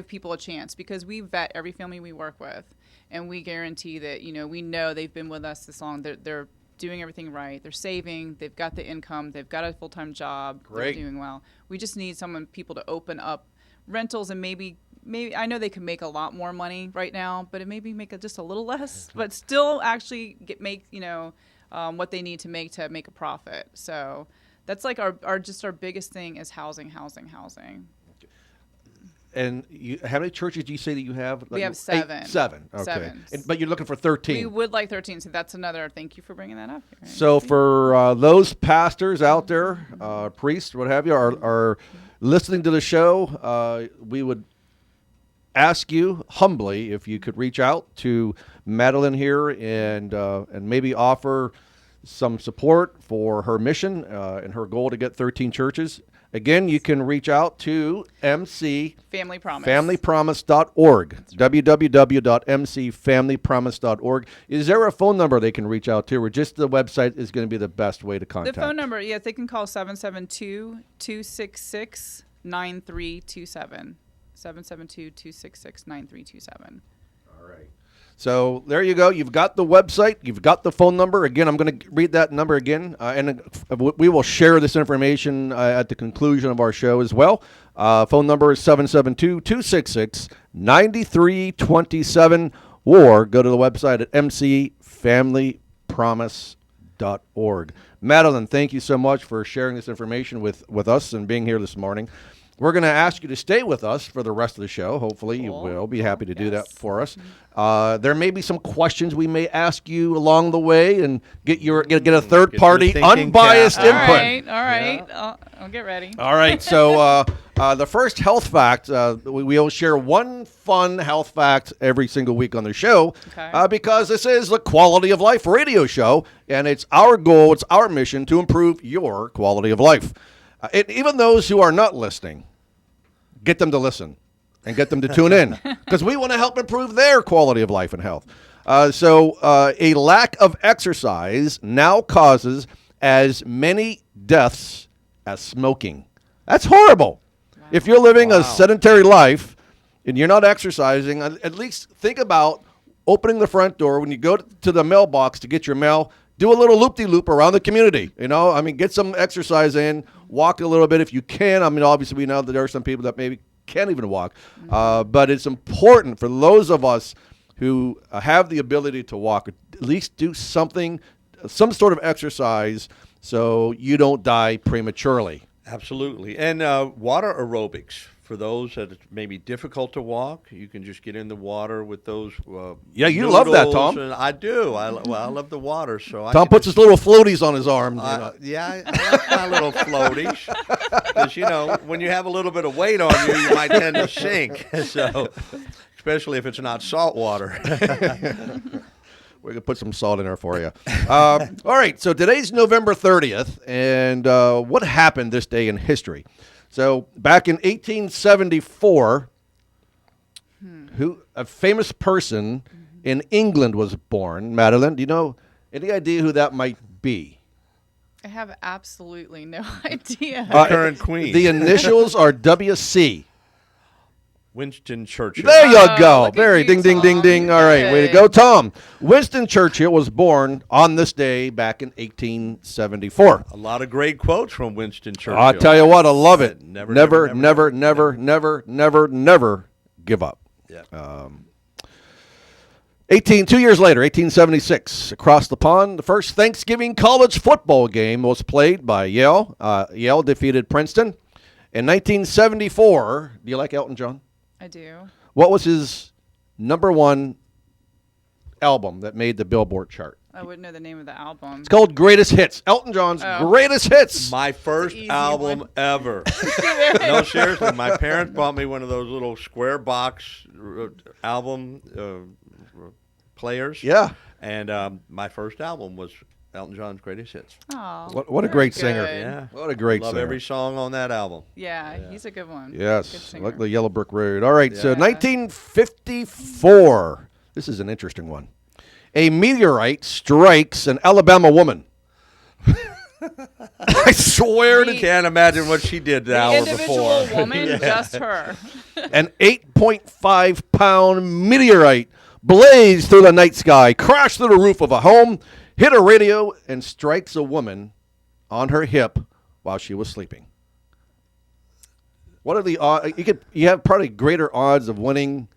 Speaker 9: people a chance, because we vet every family we work with, and we guarantee that, we know they've been with us this long. They're doing everything right. They're saving. They've got the income. They've got a full-time job.
Speaker 7: Great.
Speaker 9: They're doing well. We just need people to open up rentals, and maybe I know they can make a lot more money right now, but it maybe make it just a little less, but still actually make what they need to make a profit. So that's our biggest thing is housing.
Speaker 7: And how many churches do you say that you have?
Speaker 9: We have 7.
Speaker 7: 7. Okay.
Speaker 9: 7.
Speaker 7: But you're looking for 13.
Speaker 9: We would like 13, so that's another. Thank you for bringing that up. Right?
Speaker 7: So for those pastors out there, priests, what have you, are listening to the show, we would ask you humbly if you could reach out to Madeleine here and maybe offer some support for her mission and her goal to get 13 churches. Again, you can reach out to MC
Speaker 9: Family Promise.
Speaker 7: FamilyPromise.org. www.mcfamilypromise.org. Is there a phone number they can reach out to, or just the website is going to be the best way to contact?
Speaker 9: The phone number, yes, they can call 772-266-9327. 772-266-9327.
Speaker 7: All right. So there you go. You've got the website. You've got the phone number. Again, I'm going to read that number again, and we will share this information at the conclusion of our show as well. Phone number is 772-266-9327, or go to the website at mcfamilypromise.org. Madeleine, thank you so much for sharing this information with us and being here this morning. We're going to ask you to stay with us for the rest of the show. Hopefully you
Speaker 9: Cool.
Speaker 7: will be happy to do that
Speaker 9: Yes.
Speaker 7: for us. There may be some questions we may ask you along the way and get a third party
Speaker 8: thinking
Speaker 7: unbiased
Speaker 8: cap.
Speaker 7: input.
Speaker 9: All right. I'll get ready.
Speaker 7: All right, so the first health fact, we'll share one fun health fact every single week on the show
Speaker 9: Okay.
Speaker 7: because this is the Quality of Life radio show, and it's our goal, it's our mission to improve your quality of life. And even those who are not listening, get them to listen and get them to tune in because we want to help improve their quality of life and health. So a lack of exercise now causes as many deaths as smoking. That's horrible. Wow. If you're living a sedentary life and you're not exercising, at least think about opening the front door when you go to the mailbox to get your mail. Do a little loop-de-loop around the community. Get some exercise in, walk a little bit if you can. Obviously we know that there are some people that maybe can't even walk. But it's important for those of us who have the ability to walk, at least do something, some sort of exercise so you don't die prematurely.
Speaker 8: Absolutely. And water aerobics. For those that it's maybe difficult to walk, you can just get in the water with those.
Speaker 7: Yeah, you love that,
Speaker 8: noodles,
Speaker 7: Tom.
Speaker 8: and I do. I love the water. So
Speaker 7: Tom puts his little floaties on his arm.
Speaker 8: Yeah, I like my little floaties. Because, when you have a little bit of weight on you, you might tend to sink. So, especially if it's not salt water.
Speaker 7: We're going to put some salt in there for you. All right, so today's November 30th, and what happened this day in history? So back in 1874, a famous person in England was born. Madeleine, do you know any idea who that might be?
Speaker 9: I have absolutely no idea.
Speaker 8: Current queen.
Speaker 7: The initials are WC.
Speaker 8: Winston Churchill.
Speaker 7: There you go.
Speaker 9: Look at
Speaker 7: Very
Speaker 9: you,
Speaker 7: ding, ding, ding,
Speaker 9: Tom.
Speaker 7: ding. All right, way to
Speaker 9: Good.
Speaker 7: go, Tom. Winston Churchill was born on this day back in 1874.
Speaker 8: A lot of great quotes from Winston Churchill.
Speaker 7: I'll tell you what, I love it.
Speaker 8: Never
Speaker 7: give up.
Speaker 8: Yeah.
Speaker 7: 2 years later, 1876, across the pond, the first Thanksgiving college football game was played by Yale. Yale defeated Princeton. In 1974, do you like Elton John?
Speaker 9: I do.
Speaker 7: What was his number one album that made the Billboard chart?
Speaker 9: I wouldn't know the name of the album.
Speaker 7: It's called Greatest Hits. Elton John's Greatest Hits.
Speaker 8: My first
Speaker 9: easy
Speaker 8: album
Speaker 9: one.
Speaker 8: ever. No, seriously. My parents bought me one of those little square box album players.
Speaker 7: Yeah.
Speaker 8: And my first album was Elton John's Greatest Hits.
Speaker 9: Oh,
Speaker 7: What a great singer.
Speaker 9: good.
Speaker 8: Yeah.
Speaker 7: What a great
Speaker 8: Love
Speaker 7: singer.
Speaker 8: every song on that album.
Speaker 9: Yeah, he's a good one. Good
Speaker 7: Yes,
Speaker 9: singer.
Speaker 7: like the Yellow Brick Road. All right, so
Speaker 8: Yeah.
Speaker 7: 1954. This is an interesting one. A meteorite strikes an Alabama woman. I swear to
Speaker 8: Can't imagine what she did the
Speaker 9: The
Speaker 8: hour
Speaker 9: individual
Speaker 8: before.
Speaker 9: woman, just her.
Speaker 7: an 8.5-pound meteorite blazed through the night sky, crashed through the roof of a home, hit a radio, and strikes a woman on her hip while she was sleeping. What are the odds? You have probably greater odds of winning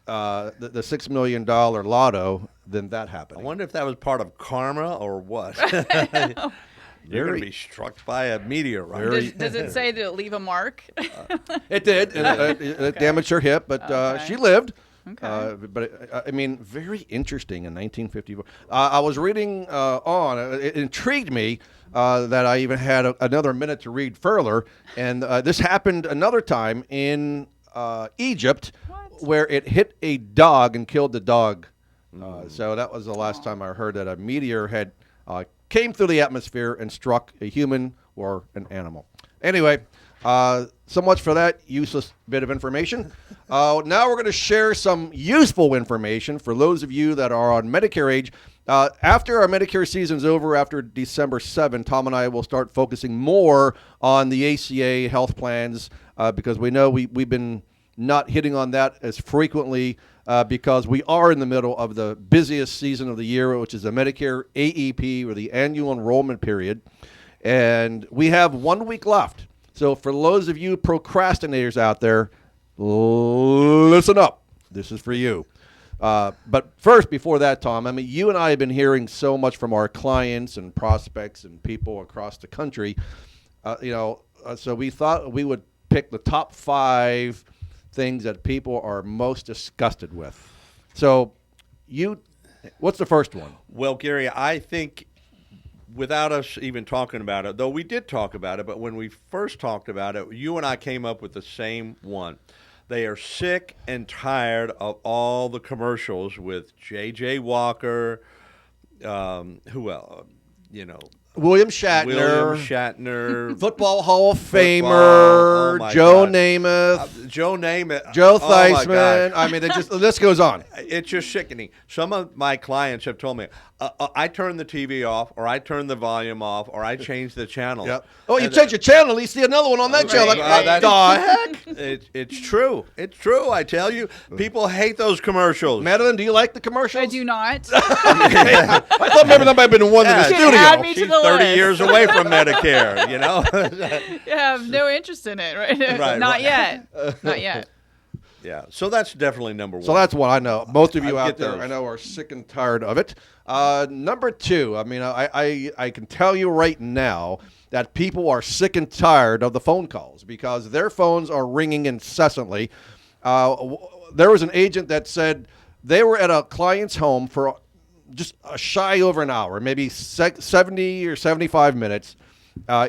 Speaker 7: the $6 million lotto than that
Speaker 8: I
Speaker 7: happening.
Speaker 8: wonder if that was part of karma or what. You're going to be struck by a meteorite.
Speaker 9: Does it say to leave a mark?
Speaker 7: It did. And it damaged her hip, but
Speaker 9: Okay.
Speaker 7: she lived.
Speaker 9: Okay.
Speaker 7: But I mean, very interesting in 1954. I was reading on. It intrigued me that I even had another minute to read further. And this happened another time in Egypt, where it hit a dog and killed the dog. So that was the last time I heard that a meteor had came through the atmosphere and struck a human or an animal. Anyway, so much for that useless bit of information. Now we're going to share some useful information for those of you that are on Medicare age. After our Medicare season's over, after December 7, Tom and I will start focusing more on the ACA health plans because we know we've been not hitting on that as frequently because we are in the middle of the busiest season of the year, which is the Medicare AEP, or the annual enrollment period. And we have 1 week left. So for those of you procrastinators out there, listen up. This is for you. But first, before that, Tom, I mean, you and I have been hearing so much from our clients and prospects and people across the country. So we thought we would pick the top 5 things that people are most disgusted with. So, what's the first one?
Speaker 8: Well, Gary, I think without us even talking about it, though we did talk about it, but when we first talked about it, you and I came up with the same one. They are sick and tired of all the commercials with J.J. Walker, who else?
Speaker 7: William Shatner, Football Hall of Famer, Joe Namath,
Speaker 8: Joe
Speaker 7: Theismann. I mean, the list goes on.
Speaker 8: It's just sickening. Some of my clients have told me, I turn the TV off, or I turn the volume off, or I change the channel.
Speaker 7: Yep. Oh, you change the channel, you see another one on that channel. Like, what the heck?
Speaker 8: It's true. It's true, I tell you. People hate those commercials.
Speaker 7: Madeline, do you like the commercials?
Speaker 9: I do not.
Speaker 7: I thought maybe that might have been one in the studio.
Speaker 9: Add me to
Speaker 8: She's
Speaker 9: the
Speaker 8: 30
Speaker 9: list.
Speaker 8: years away from Medicare,
Speaker 9: I have no interest in it, right?
Speaker 8: Right,
Speaker 9: Not
Speaker 8: right.
Speaker 9: yet. Not yet.
Speaker 8: Yeah, so that's definitely number one.
Speaker 7: So that's one I know. Most of you
Speaker 8: I
Speaker 7: out
Speaker 8: get
Speaker 7: there,
Speaker 8: those.
Speaker 7: I know, are sick and tired of it. Number 2, I mean, I can tell you right now that people are sick and tired of the phone calls because their phones are ringing incessantly. There was an agent that said they were at a client's home for just a shy over an hour, maybe 70 or 75 minutes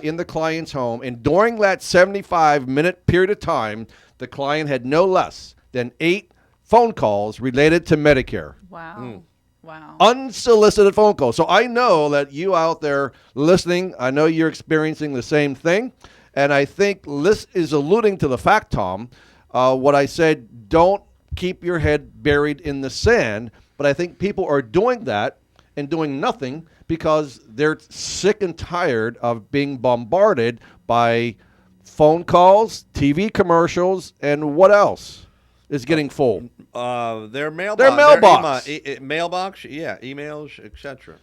Speaker 7: in the client's home. And during that 75-minute period of time, the client had no less than 8 phone calls related to Medicare.
Speaker 9: Wow. Wow.
Speaker 7: Unsolicited phone calls. So I know that you out there listening, I know you're experiencing the same thing. And I think this is alluding to the fact, Tom, what I said, don't keep your head buried in the sand. But I think people are doing that and doing nothing because they're sick and tired of being bombarded by phone calls, TV commercials, and what else is getting full?
Speaker 8: Their mailbox.
Speaker 7: Their mailbox.
Speaker 8: Mailbox, yeah, emails, etc.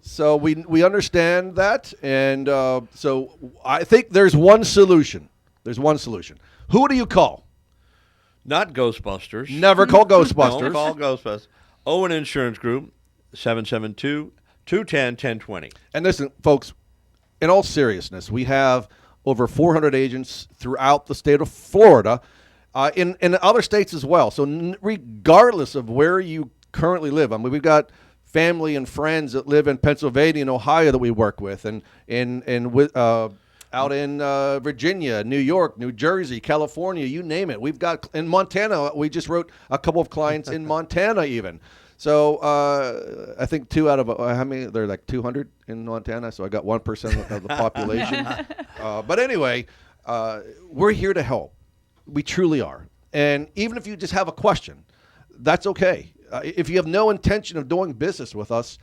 Speaker 7: So we understand that, and so I think there's one solution. There's one solution. Who do you call?
Speaker 8: Not Ghostbusters.
Speaker 7: Never call Ghostbusters.
Speaker 8: Don't call Ghostbusters. Owen Insurance Group, 772-210-1020.
Speaker 7: And listen, folks, in all seriousness, we have over 400 agents throughout the state of Florida, in other states as well. So regardless of where you currently live, I mean, we've got family and friends that live in Pennsylvania and Ohio that we work with, and out in Virginia, New York, New Jersey, California, you name it. We've got in Montana. We just wrote a couple of clients in Montana even. So I think 2 out of how many? There are like 200 in Montana. So I got 1% of the population. But anyway, we're here to help. We truly are. And even if you just have a question, that's okay. If you have no intention of doing business with us,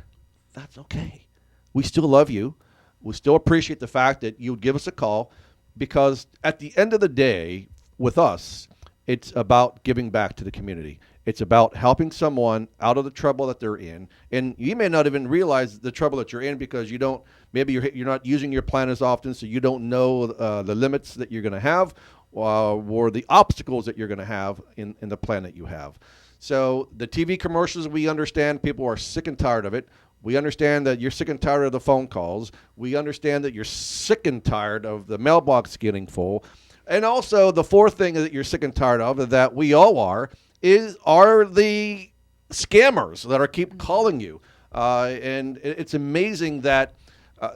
Speaker 7: that's okay. We still love you. We still appreciate the fact that you would give us a call, because at the end of the day, with us, it's about giving back to the community. It's about helping someone out of the trouble that they're in. And you may not even realize the trouble that you're in because maybe you're not using your plan as often, so you don't know the limits that you're going to have or the obstacles that you're going to have in the plan that you have. So the TV commercials, we understand people are sick and tired of it. We understand that you're sick and tired of the phone calls. We understand that you're sick and tired of the mailbox getting full. And also the fourth thing that you're sick and tired of, that we all are the scammers that keep calling you. And it's amazing that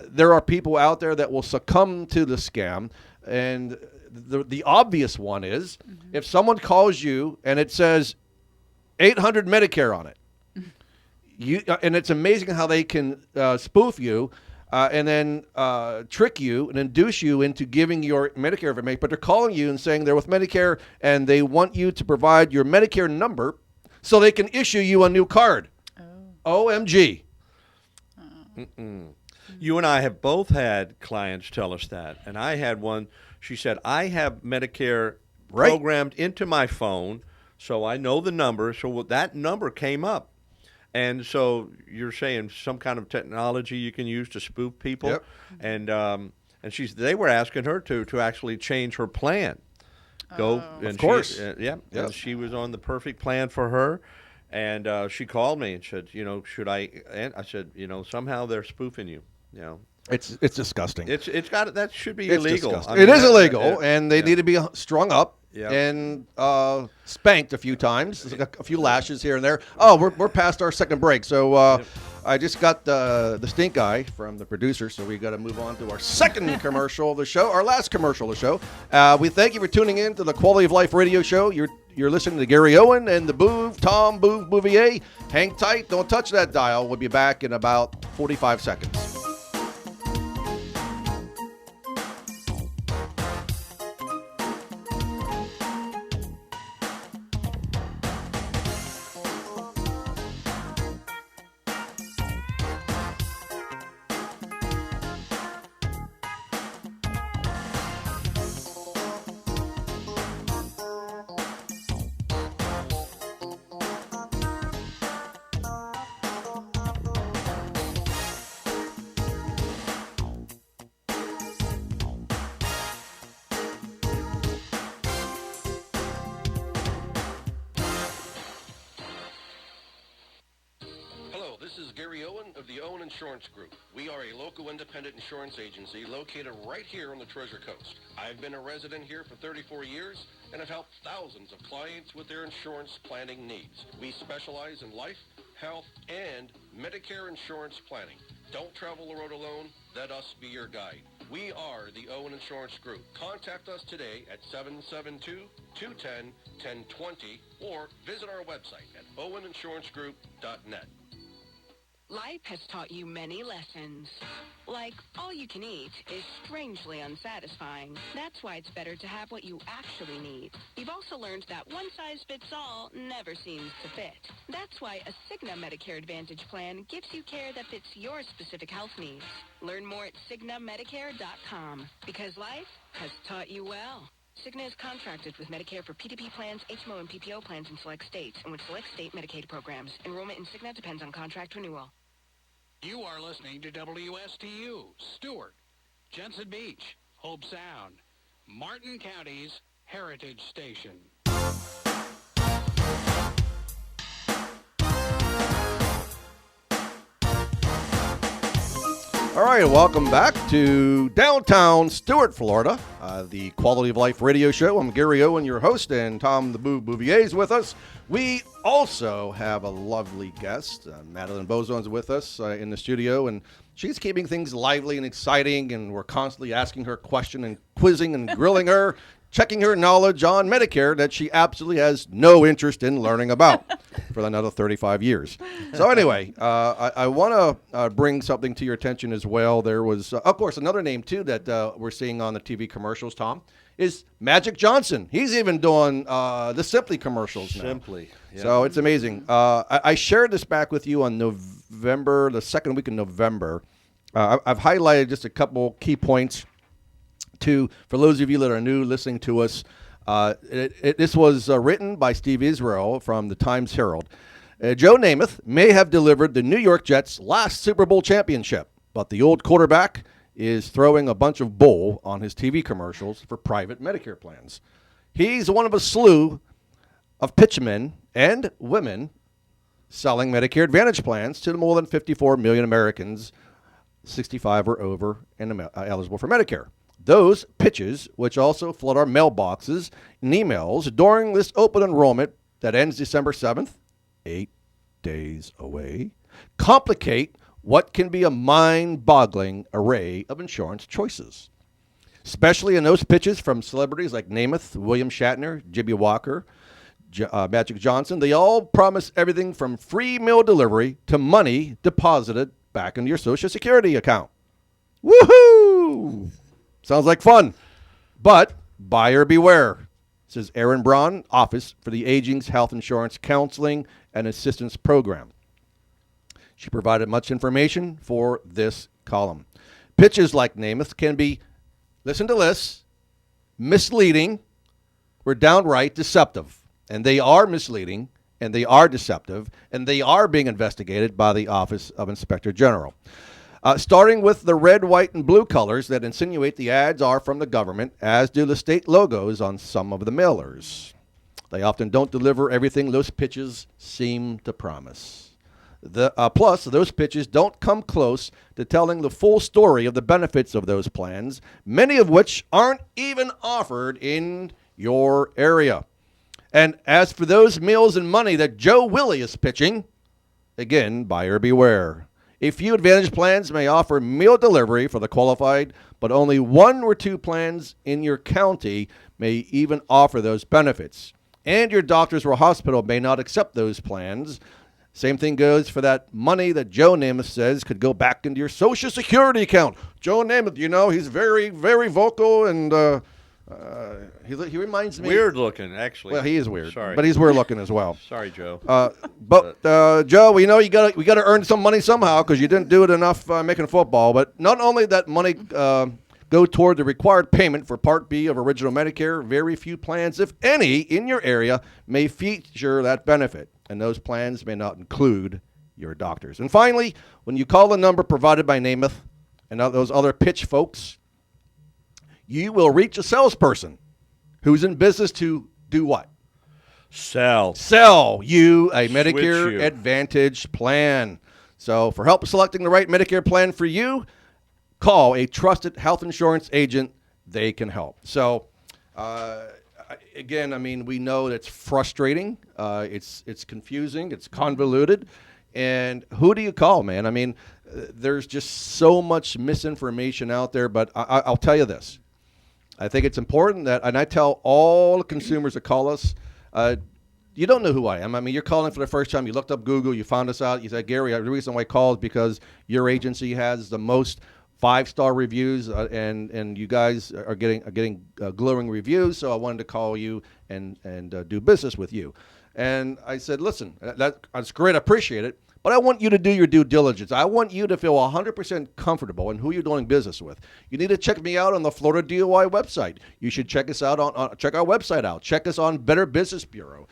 Speaker 7: there are people out there that will succumb to the scam. And the obvious one is if someone calls you and it says 800 Medicare on it, and it's amazing how they can spoof you and then trick you and induce you into giving your Medicare information. But they're calling you and saying they're with Medicare and they want you to provide your Medicare number so they can issue you a new card. Oh. OMG.
Speaker 8: You and I have both had clients tell us that. And I had one, she said, I have Medicare programmed into my phone, so I know the number. So that number came up. And so you're saying some kind of technology you can use to spoof people.
Speaker 7: Yep.
Speaker 8: And they were asking her to actually change her plan.
Speaker 7: Of course.
Speaker 8: Yep. And she was on the perfect plan for her. And she called me and said, should I? And I said, somehow they're spoofing you.
Speaker 7: It's disgusting.
Speaker 8: It's got that should be
Speaker 7: It's
Speaker 8: illegal.
Speaker 7: disgusting. It is illegal, and they
Speaker 8: yeah.
Speaker 7: need to be strung up
Speaker 8: Yeah.
Speaker 7: and spanked a few times, a few lashes here and there. Oh, we're past our second break, so I just got the stink eye from the producer, so we got to move on to our second commercial of the show, our last commercial of the show. We thank you for tuning in to the Quality of Life Radio Show. You're listening to Gary Owen and the Tom Bouvier. Hang tight, don't touch that dial. We'll be back in about 45 seconds.
Speaker 11: This is Gary Owen of the Owen Insurance Group. We are a local independent insurance agency located right here on the Treasure Coast. I've been a resident here for 34 years and have helped thousands of clients with their insurance planning needs. We specialize in life, health, and Medicare insurance planning. Don't travel the road alone. Let us be your guide. We are the Owen Insurance Group. Contact us today at 772-210-1020 or visit our website at oweninsurancegroup.net.
Speaker 10: Life has taught you many lessons. Like, all you can eat is strangely unsatisfying. That's why it's better to have what you actually need. You've also learned that one size fits all never seems to fit. That's why a Cigna Medicare Advantage plan gives you care that fits your specific health needs. Learn more at CignaMedicare.com, because life has taught you well. Cigna is contracted with Medicare for PDP plans, HMO, and PPO plans in select states and with select state Medicaid programs. Enrollment in Cigna depends on contract renewal.
Speaker 3: You are listening to WSTU, Stewart, Jensen Beach, Hope Sound, Martin County's Heritage Station.
Speaker 7: All right, welcome back to downtown Stewart, Florida, the Quality of Life Radio Show. I'm Gary Owen, your host, and Tom the Bouvier is with us. We also have a lovely guest. Madeleine Bozone is with us in the studio, and she's keeping things lively and exciting, and we're constantly asking her questions and quizzing and grilling her, checking her knowledge on Medicare that she absolutely has no interest in learning about for another 35 years. So anyway, I want to bring something to your attention as well. There was, of course, another name, too, that we're seeing on the TV commercials, Tom, is Magic Johnson. He's even doing the Simply commercials now.
Speaker 8: Simply. Yeah.
Speaker 7: So it's amazing. I shared this back with you on November, the second week in November. I've highlighted just a couple key points for those of you that are new listening to us. This was written by Steve Israel from the Times Herald. Joe Namath may have delivered the New York Jets' last Super Bowl championship, but the old quarterback is throwing a bunch of bull on his TV commercials for private Medicare plans. He's one of a slew of pitchmen and women selling Medicare Advantage plans to the more than 54 million Americans 65 or over and eligible for Medicare. Those pitches, which also flood our mailboxes and emails during this open enrollment that ends December 7th, 8 days away, complicate what can be a mind-boggling array of insurance choices, especially in those pitches from celebrities like Namath, William Shatner, Jimmy Walker, Magic Johnson. They all promise everything from free meal delivery to money deposited back into your Social Security account. Woohoo! Sounds like fun, but buyer beware, says Erin Braun, Office for the Aging's Health Insurance Counseling and Assistance Program. She provided much information for this column. Pitches like Namath can be, listen to this, misleading or downright deceptive. And they are misleading, and they are deceptive, and they are being investigated by the Office of Inspector General. Starting with the red, white, and blue colors that insinuate the ads are from the government, as do the state logos on some of the mailers. They often don't deliver everything those pitches seem to promise. Plus, those pitches don't come close to telling the full story of the benefits of those plans, many of which aren't even offered in your area. And as for those meals and money that Joe Willie is pitching, again, buyer beware. A few Advantage plans may offer meal delivery for the qualified, but only 1 or 2 plans in your county may even offer those benefits. And your doctors or hospital may not accept those plans. Same thing goes for that money that Joe Namath says could go back into your Social Security account. Joe Namath, he's very, very vocal, and he reminds me.
Speaker 8: Weird looking, actually.
Speaker 7: Well, he is weird.
Speaker 8: Sorry.
Speaker 7: But he's weird looking as well.
Speaker 8: Sorry, Joe.
Speaker 7: Joe, we know we got to earn some money somehow because you didn't do it enough making football. But not only that money go toward the required payment for Part B of Original Medicare, very few plans, if any, in your area may feature that benefit. And those plans may not include your doctors. And finally, when you call the number provided by Namath and those other pitch folks, you will reach a salesperson who's in business to do what? Sell you a Medicare Advantage plan. So for help selecting the right Medicare plan for you, call a trusted health insurance agent. They can help. So, again, we know that's frustrating. It's confusing. It's convoluted. And who do you call, man? There's just so much misinformation out there. But I'll tell you this. I think it's important that, and I tell all the consumers that call us, you don't know who I am. You're calling for the first time. You looked up Google. You found us out. You said, Gary, the reason why I called is because your agency has the most 5-star reviews, and you guys are getting glowing reviews. So I wanted to call you and do business with you. And I said, listen, that's great. I appreciate it. But I want you to do your due diligence. I want you to feel 100% comfortable in who you're doing business with. You need to check me out on the Florida DOI website. You should check us out check our website out. Check us on Better Business Bureau.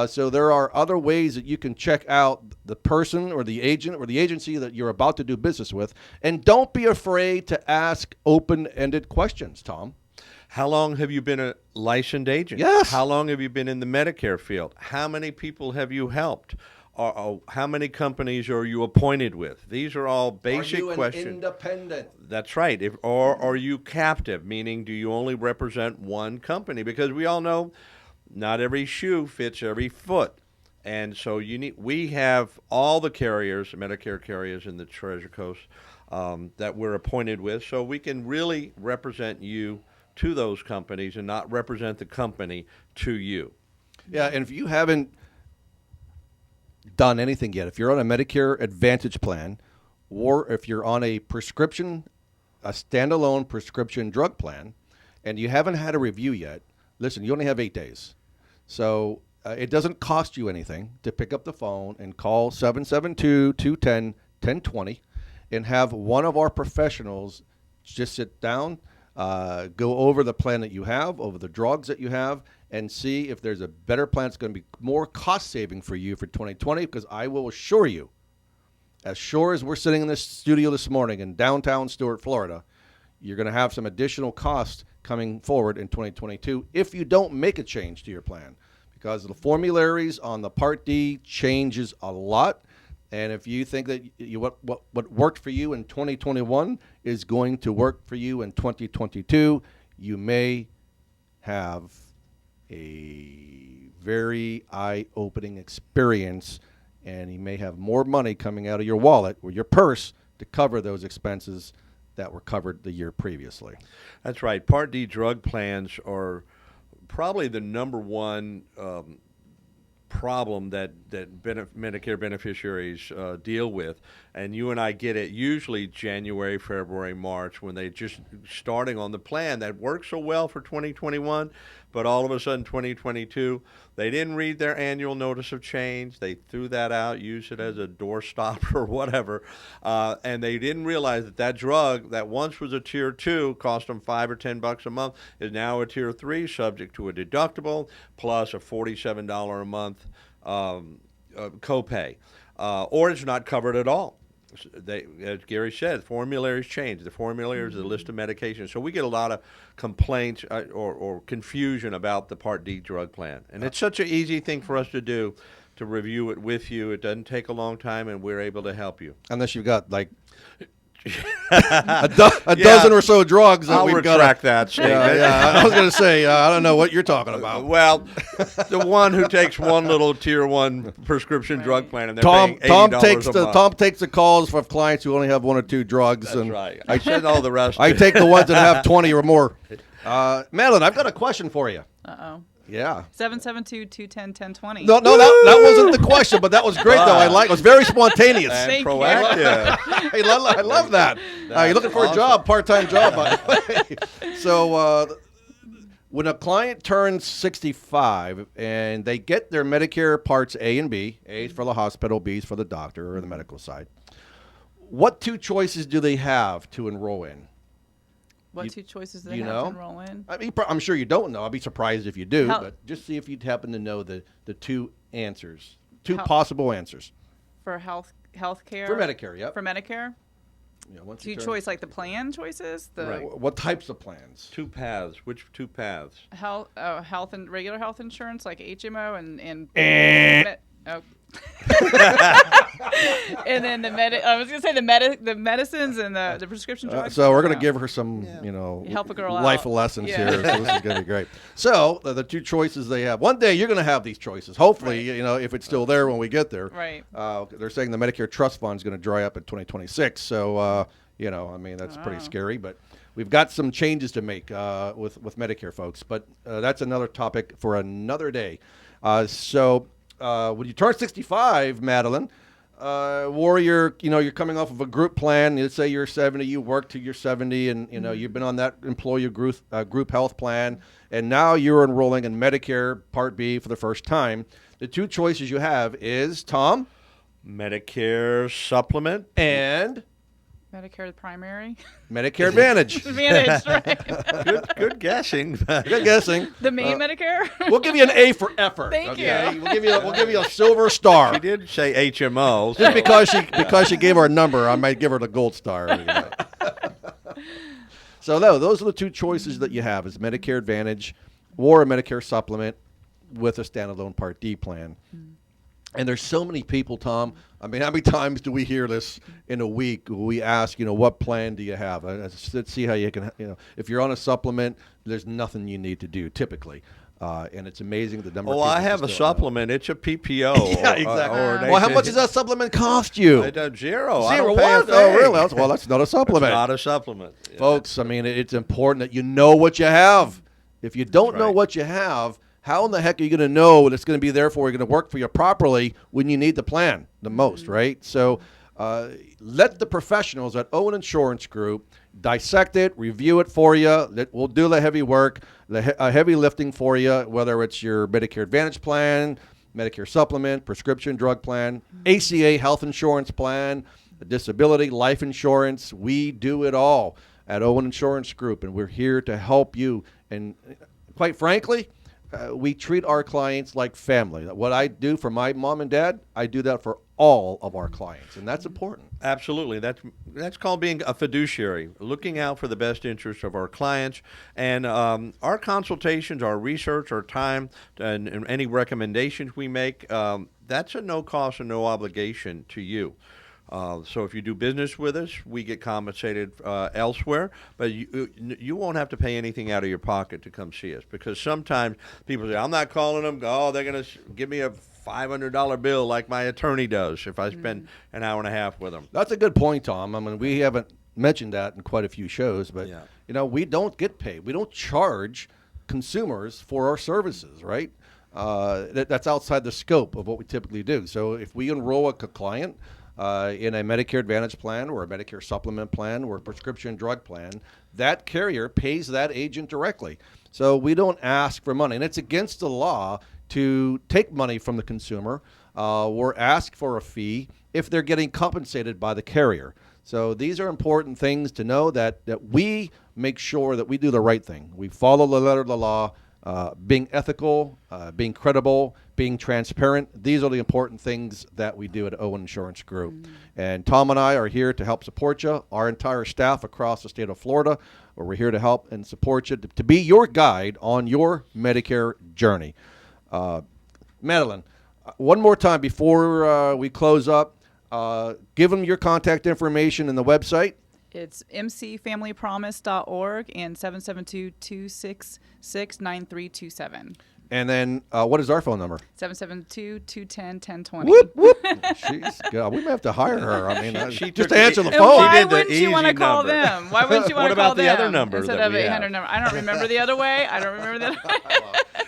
Speaker 7: So there are other ways that you can check out the person or the agent or the agency that you're about to do business with. And don't be afraid to ask open-ended questions, Tom.
Speaker 8: How long have you been a licensed agent?
Speaker 7: Yes.
Speaker 8: How long have you been in the Medicare field? How many people have you helped? How many companies are you appointed with? These are all basic questions.
Speaker 7: Are you independent?
Speaker 8: That's right. Or are you captive, meaning do you only represent one company? Because we all know not every shoe fits every foot. And so we have all the carriers, Medicare carriers in the Treasure Coast that we're appointed with, so we can really represent you to those companies and not represent the company to you.
Speaker 7: Yeah, and if you haven't done anything yet, if you're on a Medicare Advantage plan, or if you're on a standalone prescription drug plan, and you haven't had a review yet, listen, you only have 8 days. So it doesn't cost you anything to pick up the phone and call 772-210-1020 and have one of our professionals just sit down, go over the plan that you have, over the drugs that you have, and see if there's a better plan that's going to be more cost-saving for you for 2020, because I will assure you, as sure as we're sitting in this studio this morning in downtown Stuart, Florida, you're going to have some additional costs coming forward in 2022 if you don't make a change to your plan, because the formularies on the Part D changes a lot. And if you think that what worked for you in 2021 is going to work for you in 2022, you may have a very eye-opening experience, and you may have more money coming out of your wallet or your purse to cover those expenses that were covered the year previously.
Speaker 8: That's right. Part D drug plans are probably the number one problem that Medicare beneficiaries deal with, and you and I get it usually January, February, March, when they just starting on the plan that works so well for 2021, but all of a sudden 2022, they didn't read their annual notice of change. They threw that out, used it as a doorstop or whatever, and they didn't realize that drug that once was a Tier 2, cost them $5 or $10 a month, is now a Tier 3, subject to a deductible plus a $47 a month copay, or it's not covered at all. As Gary said, formularies change. The formularies is a list of medications. So we get a lot of complaints or confusion about the Part D drug plan. And it's such an easy thing for us to do, to review it with you. It doesn't take a long time, and we're able to help you.
Speaker 7: Unless you've got like a dozen or so drugs that
Speaker 8: I'll
Speaker 7: we've
Speaker 8: retract
Speaker 7: got.
Speaker 8: that statement.
Speaker 7: I was going to say, I don't know what you're talking about.
Speaker 8: Well, the one who takes one little tier 1 prescription drug plan and they're
Speaker 7: Tom
Speaker 8: paying $80 a month.
Speaker 7: Tom takes the calls from clients who only have 1 or 2 drugs.
Speaker 8: That's
Speaker 7: and
Speaker 8: right. I said all the rest.
Speaker 7: I take the ones that have 20 or more. Madeline, I've got a question for you.
Speaker 9: Uh-oh.
Speaker 7: Yeah.
Speaker 9: 772-210-1020.
Speaker 7: No, that wasn't the question, but that was great, though. I like it. It was very spontaneous.
Speaker 8: And
Speaker 9: Thank you.
Speaker 8: proactive.
Speaker 7: I love that. You're looking for a job, part-time job, by the way. So when a client turns 65 and they get their Medicare Parts A and B, A is for the hospital, B is for the doctor or the medical side, what 2 choices do they have to enroll in?
Speaker 9: What 2 choices do they
Speaker 7: you
Speaker 9: have
Speaker 7: know?
Speaker 9: to enroll in?
Speaker 7: I mean, I'm sure you don't know. I'd be surprised if you do, but just see if you'd happen to know the 2 answers, 2 possible answers.
Speaker 9: For health care?
Speaker 7: For Medicare, yep.
Speaker 9: For Medicare?
Speaker 7: Yeah, once
Speaker 9: 2
Speaker 7: you turn-
Speaker 9: choice, like the plan choices?
Speaker 8: Right.
Speaker 7: What types of plans?
Speaker 8: 2 paths. Which 2 paths?
Speaker 9: Health and regular health insurance, like HMO and oh. And then I was gonna say the medicines and the prescription drugs.
Speaker 7: So we're gonna give her some,
Speaker 9: help a girl
Speaker 7: life
Speaker 9: out.
Speaker 7: lessons
Speaker 9: Yeah.
Speaker 7: here. So this is gonna be great. So the 2 choices they have. One day you're gonna have these choices. Hopefully, if it's still there when we get there.
Speaker 9: Right.
Speaker 7: They're saying the Medicare Trust Fund is gonna dry up in 2026. So I mean that's pretty scary. But we've got some changes to make with Medicare, folks. But that's another topic for another day. So when you turn 65, Madeline, or you're coming off of a group plan. Let's say you're 70, you work till you're 70, and you've been on that employer group health plan, and now you're enrolling in Medicare Part B for the first time. The 2 choices you have is Tom,
Speaker 8: Medicare supplement
Speaker 7: and
Speaker 9: Medicare primary.
Speaker 7: Medicare Advantage.
Speaker 9: Advantage, right?
Speaker 8: Good guessing.
Speaker 7: Good guessing.
Speaker 9: The main Medicare.
Speaker 7: We'll give you an A for effort.
Speaker 9: Thank you.
Speaker 7: We'll give you a silver star.
Speaker 8: She did say HMO.
Speaker 7: Just because she gave her a number, I might give her the gold star. So those are the 2 choices that you have: is Medicare Advantage or a Medicare supplement with a standalone Part D plan. And there's so many people, Tom. I mean, how many times do we hear this in a week? We ask, what plan do you have? Let's see how you can, if you're on a supplement, there's nothing you need to do typically. And it's amazing the number of people.
Speaker 8: I have a supplement. It's a PPO.
Speaker 7: Yeah, exactly.
Speaker 8: Or
Speaker 7: Well, how much does that supplement cost you?
Speaker 8: Zero. I
Speaker 7: Zero.
Speaker 8: don't pay a
Speaker 7: What?
Speaker 8: thing.
Speaker 7: Oh, really? Well, that's not a supplement.
Speaker 8: It's not a supplement.
Speaker 7: Folks, I mean, it's important that you know what you have. If you don't know
Speaker 8: right.
Speaker 7: what you have, how in the heck are you going to know that it's going to be there for you, going to work for you properly when you need the plan the most, right? So let the professionals at Owen Insurance Group dissect it, review it for you. We'll do the heavy work, the heavy lifting for you, whether it's your Medicare Advantage plan, Medicare supplement, prescription drug plan, ACA health insurance plan, disability, life insurance. We do it all at Owen Insurance Group, and we're here to help you. And quite frankly, we treat our clients like family. What I do for my mom and dad, I do that for all of our clients, and that's important.
Speaker 8: Absolutely. That's called being a fiduciary, looking out for the best interests of our clients. And our consultations, our research, our time, and any recommendations we make, that's a no cost and no obligation to you. So if you do business with us, we get compensated elsewhere, but you won't have to pay anything out of your pocket to come see us, because sometimes people say, I'm not calling them. Oh, they're going to give me a $500 bill like my attorney does if I spend an hour and a half with them.
Speaker 7: That's a good point, Tom. I mean, we haven't mentioned that in quite a few shows, but we don't get paid. We don't charge consumers for our services, right? That's outside the scope of what we typically do. So if we enroll a client in a Medicare Advantage plan or a Medicare supplement plan or a prescription drug plan, that carrier pays that agent directly. So we don't ask for money. And it's against the law to take money from the consumer or ask for a fee if they're getting compensated by the carrier. So these are important things to know, that we make sure that we do the right thing. We follow the letter of the law, being ethical, being credible, being transparent. These are the important things that we do at Owen Insurance Group. And Tom and I are here to help support you, our entire staff across the state of Florida. We're here to help and support you, to be your guide on your Medicare journey. Madeleine, One more time before we close up, give them your contact information and the website.
Speaker 9: It's mcfamilypromise.org and 772-266-9327.
Speaker 7: And then what is our phone number?
Speaker 9: 772-210-1020.
Speaker 7: Whoop, whoop. She's, God, we may have to hire her. I mean,
Speaker 8: She
Speaker 7: just
Speaker 8: took
Speaker 7: to answer the
Speaker 8: it-
Speaker 9: And
Speaker 7: phone.
Speaker 9: why
Speaker 8: did the
Speaker 9: wouldn't you want to
Speaker 8: easy
Speaker 9: call
Speaker 8: number.
Speaker 9: them? Why wouldn't you want
Speaker 8: What
Speaker 9: to call
Speaker 8: about the
Speaker 9: them
Speaker 8: other number
Speaker 9: instead
Speaker 8: that
Speaker 9: of
Speaker 8: we
Speaker 9: 800
Speaker 8: have?
Speaker 9: number? I don't remember the other way. I don't remember the other way.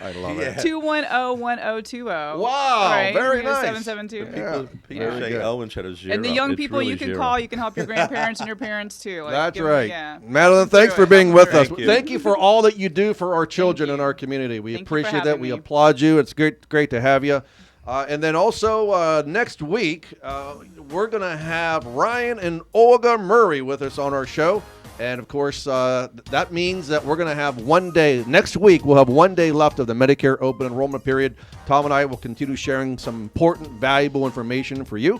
Speaker 7: I love it.
Speaker 9: 210-1020.
Speaker 7: Wow, very nice.
Speaker 9: 772.
Speaker 8: People
Speaker 7: Very
Speaker 8: say
Speaker 7: good.
Speaker 8: Owens had a zero.
Speaker 9: And the young
Speaker 8: It's
Speaker 9: people
Speaker 8: really
Speaker 9: you can
Speaker 8: zero.
Speaker 9: call, you can help your grandparents and your parents too. Like,
Speaker 7: That's
Speaker 9: give them-
Speaker 7: right.
Speaker 9: yeah.
Speaker 7: Madeline, thanks for
Speaker 9: Help them
Speaker 7: being
Speaker 9: through
Speaker 7: with
Speaker 9: it.
Speaker 7: us.
Speaker 8: Thank you.
Speaker 7: Thank you for all that you do for our children
Speaker 9: you.
Speaker 7: in our community. We
Speaker 9: Thank you for
Speaker 7: appreciate that.
Speaker 9: having
Speaker 7: We
Speaker 9: me.
Speaker 7: applaud you. It's great to have you. And then also next week, we're going to have Ryan and Olga Murray with us on our show. And, of course, that means that we're going to have one day. Next week, we'll have 1 day left of the Medicare open enrollment period. Tom and I will continue sharing some important, valuable information for you.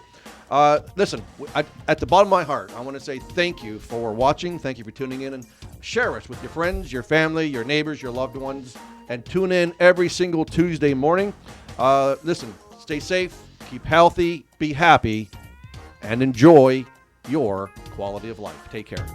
Speaker 7: Listen, at the bottom of my heart, I want to say thank you for watching. Thank you for tuning in. And share us with your friends, your family, your neighbors, your loved ones. And tune in every single Tuesday morning. Listen, stay safe, keep healthy, be happy, and enjoy your quality of life. Take care.